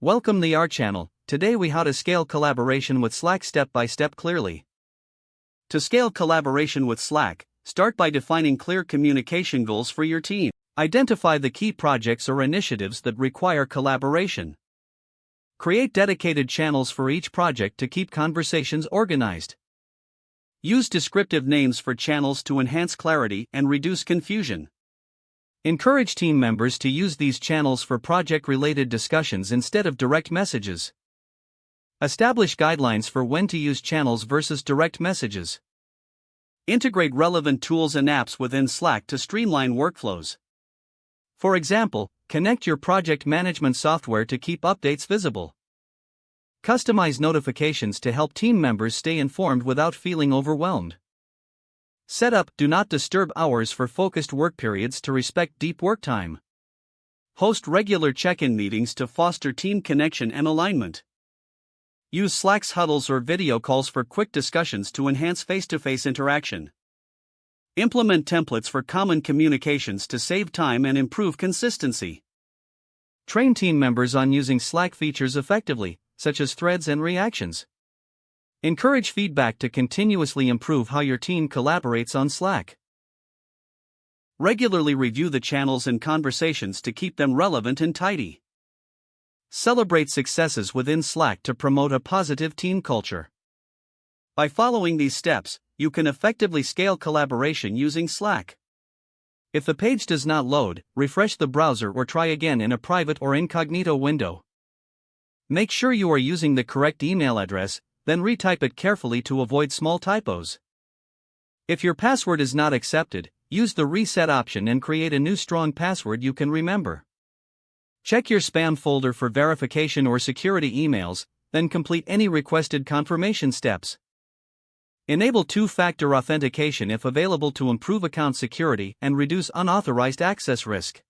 Welcome to our channel. Today we how to scale collaboration with Slack step by step clearly. To scale collaboration with Slack, start by defining clear communication goals for your team. Identify the key projects or initiatives that require collaboration. Create dedicated channels for each project to keep conversations organized. Use descriptive names for channels to enhance clarity and reduce confusion. Encourage team members to use these channels for project-related discussions instead of direct messages. Establish guidelines for when to use channels versus direct messages. Integrate relevant tools and apps within Slack to streamline workflows. For example, connect your project management software to keep updates visible. Customize notifications to help team members stay informed without feeling overwhelmed. Set up Do Not Disturb hours for focused work periods to respect deep work time. Host regular check-in meetings to foster team connection and alignment. Use Slack's huddles or video calls for quick discussions to enhance face-to-face interaction. Implement templates for common communications to save time and improve consistency. Train team members on using Slack features effectively, such as threads and reactions. Encourage feedback to continuously improve how your team collaborates on Slack. Regularly review the channels and conversations to keep them relevant and tidy. Celebrate successes within Slack to promote a positive team culture. By following these steps, you can effectively scale collaboration using Slack. If the page does not load, refresh the browser or try again in a private or incognito window. Make sure you are using the correct email address, then retype it carefully to avoid small typos. If your password is not accepted, use the reset option and create a new strong password you can remember. Check your spam folder for verification or security emails, then complete any requested confirmation steps. Enable two-factor authentication if available to improve account security and reduce unauthorized access risk.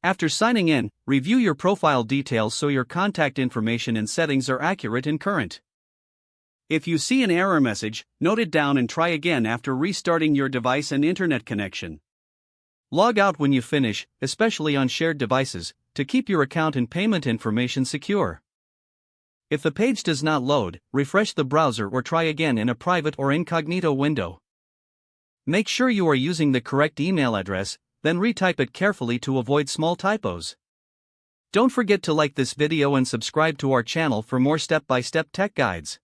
After signing in, review your profile details so your contact information and settings are accurate and current. If you see an error message, note it down and try again after restarting your device and internet connection. Log out when you finish, especially on shared devices, to keep your account and payment information secure. If the page does not load, refresh the browser or try again in a private or incognito window. Make sure you are using the correct email address, then retype it carefully to avoid small typos. Don't forget to like this video and subscribe to our channel for more step-by-step tech guides.